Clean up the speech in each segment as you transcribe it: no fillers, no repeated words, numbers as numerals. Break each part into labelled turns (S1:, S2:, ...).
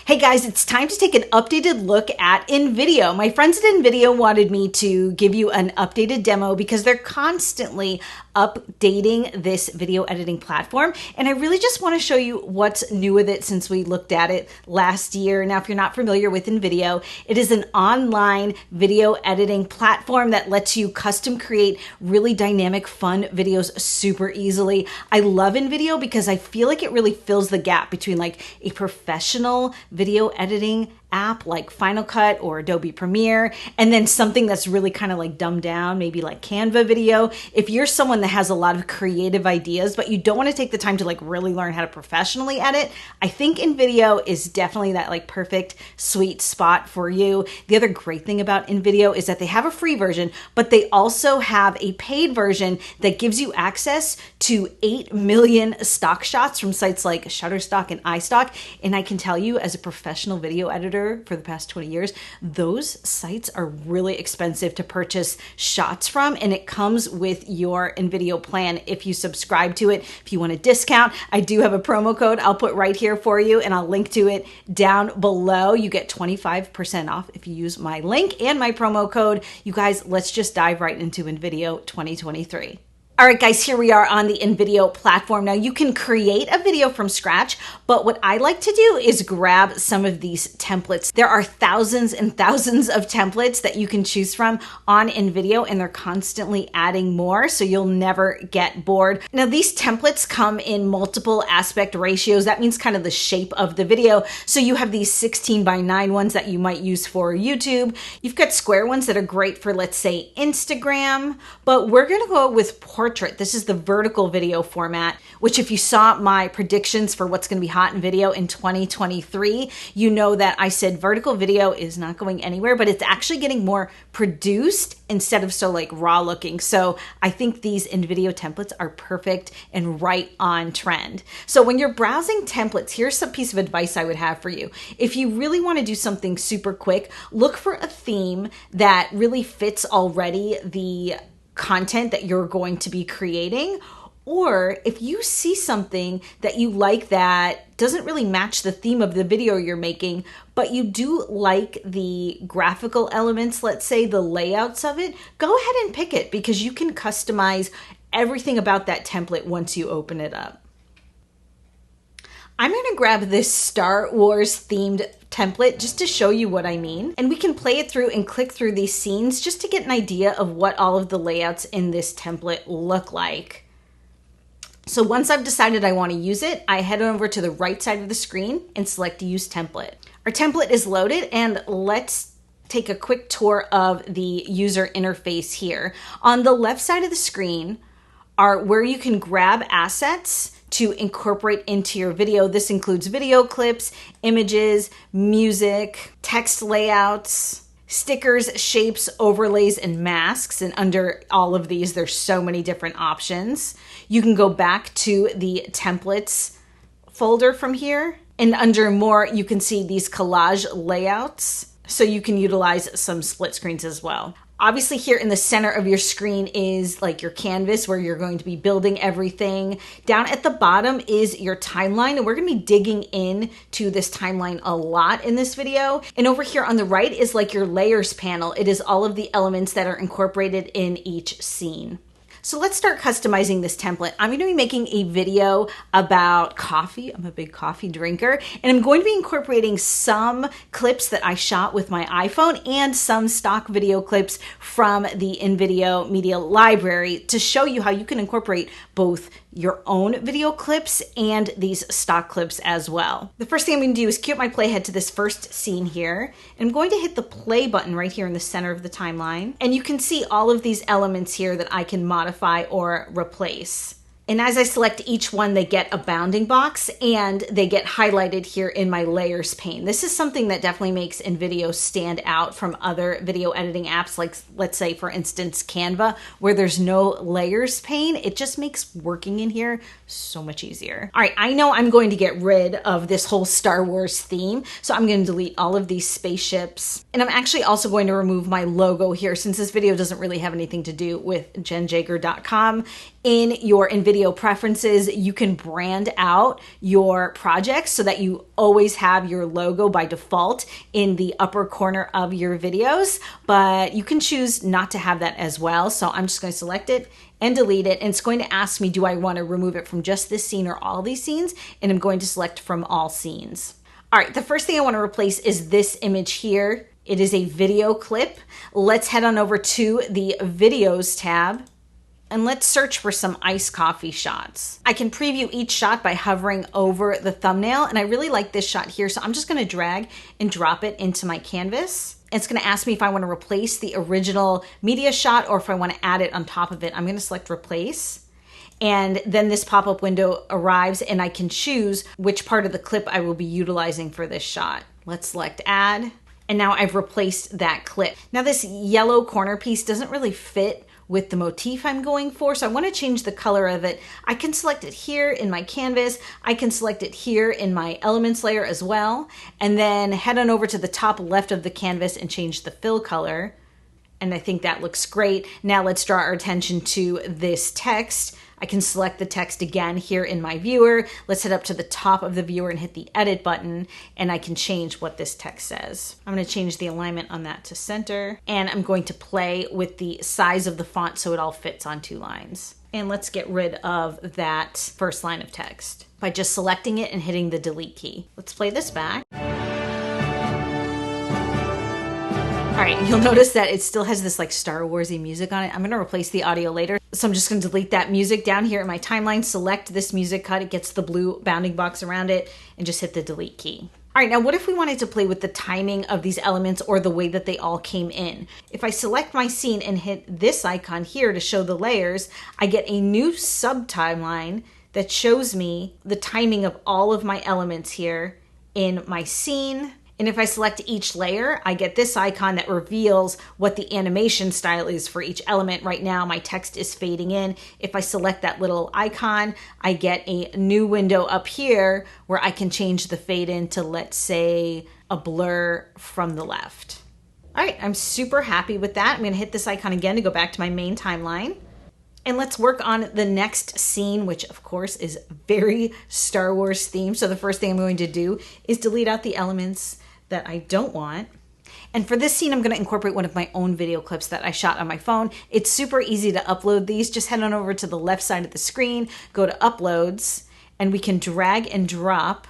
S1: Hey guys, it's time to take an updated look at Invideo. My friends at Invideo wanted me to give you an updated demo because they're constantly updating this video editing platform. And I really just want to show you what's new with it since we looked at it last year. Now, if you're not familiar with Invideo, it is an online video editing platform that lets you custom create really dynamic, fun videos super easily. I love Invideo because I feel like it really fills the gap between like a professional video editing app like Final Cut or Adobe Premiere, and then something that's really kind of like dumbed down, maybe like Canva video. If you're someone that has a lot of creative ideas, but you don't want to take the time to like really learn how to professionally edit, I think Invideo is definitely that like perfect sweet spot for you. The other great thing about Invideo is that they have a free version, but they also have a paid version that gives you access to 8 million stock shots from sites like Shutterstock and iStock. And I can tell you, as a professional video editor for the past 20 years, those sites are really expensive to purchase shots from, and it comes with your Invideo plan if you subscribe to it. If you want a discount, I do have a promo code I'll put right here for you, and I'll link to it down below. You get 25% off if you use my link and my promo code. You guys, let's just dive right into Invideo 2023. All right, guys, here we are on the Invideo platform. Now, you can create a video from scratch, but what I like to do is grab some of these templates. There are thousands and thousands of templates that you can choose from on Invideo, and they're constantly adding more, so you'll never get bored. Now, these templates come in multiple aspect ratios. That means kind of the shape of the video. So you have these 16:9 ones that you might use for YouTube. You've got square ones that are great for, let's say, Instagram, but we're gonna go with portrait. This is the vertical video format, which if you saw my predictions for what's going to be hot in video in 2023, you know that I said vertical video is not going anywhere, but it's actually getting more produced instead of so like raw looking. So I think these Invideo templates are perfect and right on trend. So when you're browsing templates, here's some piece of advice I would have for you. If you really want to do something super quick, look for a theme that really fits already the content that you're going to be creating. Or if you see something that you like that doesn't really match the theme of the video you're making, but you do like the graphical elements, let's say the layouts of it, go ahead and pick it because you can customize everything about that template once you open it up. I'm going to grab this Star Wars themed template just to show you what I mean. And we can play it through and click through these scenes just to get an idea of what all of the layouts in this template look like. So once I've decided I want to use it, I head over to the right side of the screen and select Use Template. Our template is loaded, and let's take a quick tour of the user interface here. On the left side of the screen are where you can grab assets to incorporate into your video. This includes video clips, images, music, text layouts, stickers, shapes, overlays, and masks. And under all of these, there's so many different options. You can go back to the templates folder from here. And under more, you can see these collage layouts. So you can utilize some split screens as well. Obviously, here in the center of your screen is like your canvas where you're going to be building everything. Down at the bottom is your timeline, and we're going to be digging in to this timeline a lot in this video. And over here on the right is like your layers panel. It is all of the elements that are incorporated in each scene. So let's start customizing this template. I'm going to be making a video about coffee. I'm a big coffee drinker, and I'm going to be incorporating some clips that I shot with my iPhone and some stock video clips from the Invideo Media Library to show you how you can incorporate both your own video clips and these stock clips as well. The first thing I'm going to do is cue up my playhead to this first scene here. And I'm going to hit the play button right here in the center of the timeline. And you can see all of these elements here that I can modify or replace. And as I select each one, they get a bounding box and they get highlighted here in my layers pane. This is something that definitely makes Invideo stand out from other video editing apps, like let's say, for instance, Canva, where there's no layers pane. It just makes working in here so much easier. All right, I know I'm going to get rid of this whole Star Wars theme, so I'm going to delete all of these spaceships. And I'm actually also going to remove my logo here since this video doesn't really have anything to do with JennJager.com. in your Invideo preferences, you can brand out your projects so that you always have your logo by default in the upper corner of your videos, but you can choose not to have that as well. So I'm just going to select it and delete it. And it's going to ask me, do I want to remove it from just this scene or all these scenes? And I'm going to select from all scenes. All right, the first thing I want to replace is this image here. It is a video clip. Let's head on over to the videos tab and let's search for some iced coffee shots. I can preview each shot by hovering over the thumbnail, and I really like this shot here, so I'm just going to drag and drop it into my canvas. It's going to ask me if I want to replace the original media shot or if I want to add it on top of it. I'm going to select replace. And then this pop-up window arrives and I can choose which part of the clip I will be utilizing for this shot. Let's select add. And now I've replaced that clip. Now this yellow corner piece doesn't really fit with the motif I'm going for, so I want to change the color of it. I can select it here in my canvas. I can select it here in my elements layer as well, and then head on over to the top left of the canvas and change the fill color. And I think that looks great. Now let's draw our attention to this text. I can select the text again here in my viewer. Let's head up to the top of the viewer and hit the edit button, and I can change what this text says. I'm going to change the alignment on that to center, and I'm going to play with the size of the font so it all fits on 2 lines. And let's get rid of that first line of text by just selecting it and hitting the delete key. Let's play this back. All right, you'll notice that it still has this like Star Wars-y music on it. I'm gonna replace the audio later. So I'm just gonna delete that music down here in my timeline, select this music cut, it gets the blue bounding box around it, and just hit the delete key. All right, now what if we wanted to play with the timing of these elements or the way that they all came in? If I select my scene and hit this icon here to show the layers, I get a new sub-timeline that shows me the timing of all of my elements here in my scene. And if I select each layer, I get this icon that reveals what the animation style is for each element. Right now, my text is fading in. If I select that little icon, I get a new window up here where I can change the fade in to, let's say, a blur from the left. All right, I'm super happy with that. I'm gonna hit this icon again to go back to my main timeline. And let's work on the next scene, which of course is very Star Wars themed. So the first thing I'm going to do is delete out the elements that I don't want. And for this scene, I'm going to incorporate one of my own video clips that I shot on my phone. It's super easy to upload these. Just head on over to the left side of the screen, go to uploads, and we can drag and drop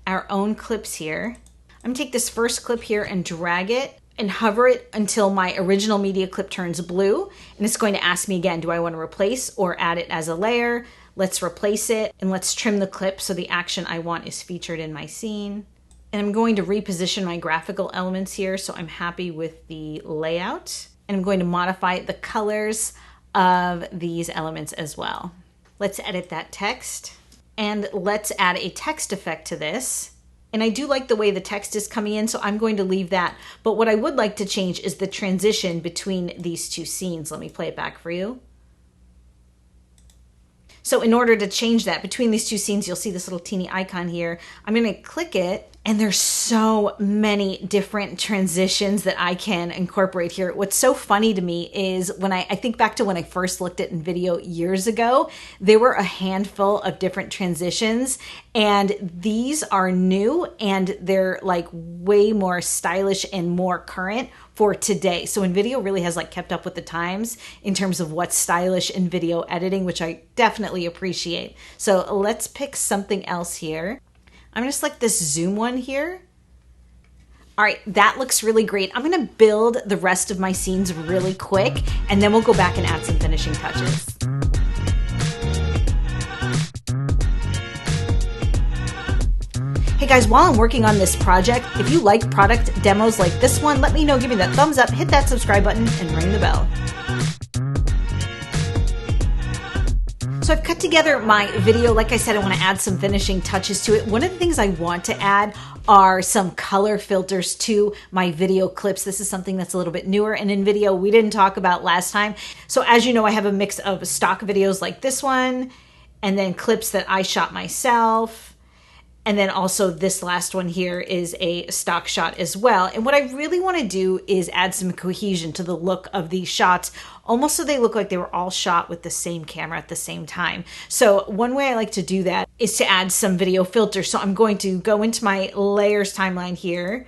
S1: our own clips here. I'm going to take this first clip here and drag it and hover it until my original media clip turns blue. And it's going to ask me again, do I want to replace or add it as a layer? Let's replace it and let's trim the clip so the action I want is featured in my scene. And I'm going to reposition my graphical elements here so I'm happy with the layout. And I'm going to modify the colors of these elements as well. Let's edit that text. And let's add a text effect to this. And I do like the way the text is coming in, so I'm going to leave that. But what I would like to change is the transition between these 2 scenes. Let me play it back for you. So in order to change that between these 2 scenes, you'll see this little teeny icon here. I'm going to click it, and there's so many different transitions that I can incorporate here. What's so funny to me is when I think back to when I first looked at Invideo years ago, there were a handful of different transitions, and these are new and they're like way more stylish and more current for today. So Invideo really has like kept up with the times in terms of what's stylish in video editing, which I definitely appreciate. So let's pick something else here. I'm gonna select this zoom one here. All right, that looks really great. I'm gonna build the rest of my scenes really quick, and then we'll go back and add some finishing touches. Hey guys, while I'm working on this project, if you like product demos like this one, let me know, give me that thumbs up, hit that subscribe button, and ring the bell. So I've cut together my video. Like I said, I want to add some finishing touches to it. One of the things I want to add are some color filters to my video clips. This is something that's a little bit newer and in video we didn't talk about last time. So as you know, I have a mix of stock videos like this one, and then clips that I shot myself, And then also this last one here is a stock shot as well. And what I really want to do is add some cohesion to the look of these shots, almost so they look like they were all shot with the same camera at the same time. So one way I like to do that is to add some video filters. So I'm going to go into my layers timeline here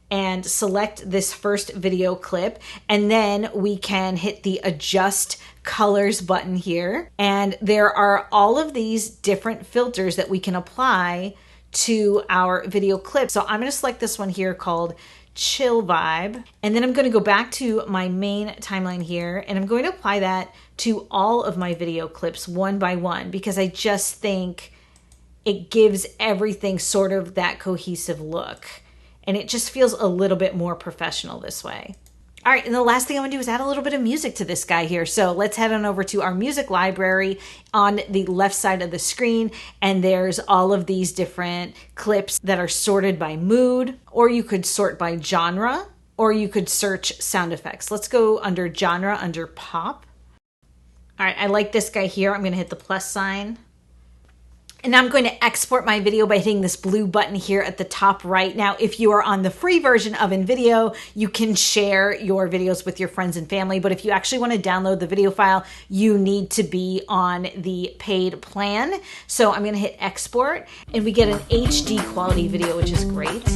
S1: and select this first video clip, and then we can hit the adjust colors button here. And there are all of these different filters that we can apply to our video clip. So I'm gonna select this one here called Chill Vibe. And then I'm gonna go back to my main timeline here, and I'm going to apply that to all of my video clips one by one, because I just think it gives everything sort of that cohesive look. And it just feels a little bit more professional this way. All right, and the last thing I'm gonna do is add a little bit of music to this guy here. So let's head on over to our music library on the left side of the screen, and there's all of these different clips that are sorted by mood, or you could sort by genre, or you could search sound effects. Let's go under genre, under pop. All right, I like this guy here. I'm gonna hit the plus sign. And now I'm going to export my video by hitting this blue button here at the top right. Now, if you are on the free version of Invideo, you can share your videos with your friends and family. But if you actually want to download the video file, you need to be on the paid plan. So I'm going to hit export, and we get an HD quality video, which is great.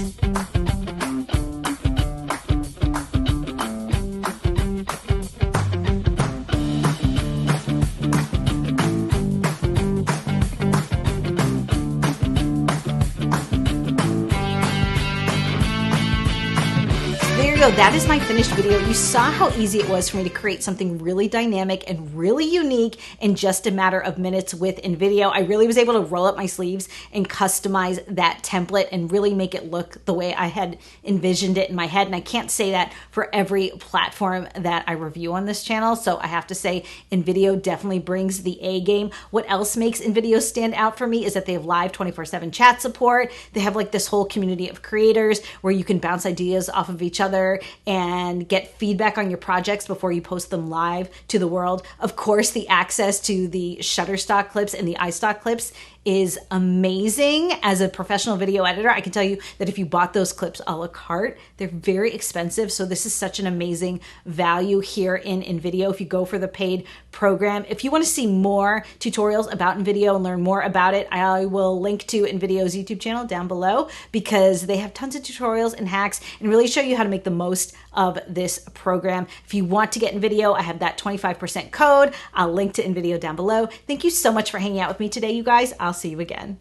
S1: So that is my finished video. You saw how easy it was for me to create something really dynamic and really unique in just a matter of minutes with Invideo. I really was able to roll up my sleeves and customize that template and really make it look the way I had envisioned it in my head. And I can't say that for every platform that I review on this channel. So I have to say Invideo definitely brings the A game. What else makes Invideo stand out for me is that they have live 24/7 chat support. They have like this whole community of creators where you can bounce ideas off of each other and get feedback on your projects before you post them live to the world. Of course, the access to the Shutterstock clips and the iStock clips is amazing. As a professional video editor, I can tell you that if you bought those clips a la carte, they're very expensive. So this is such an amazing value here in Invideo if you go for the paid program. If you want to see more tutorials about Invideo and learn more about it, I will link to Invideo's YouTube channel down below, because they have tons of tutorials and hacks and really show you how to make the most of this program. If you want to get Invideo, I have that 25% code. I'll link to Invideo down below. Thank you so much for hanging out with me today, you guys. I'll see you again.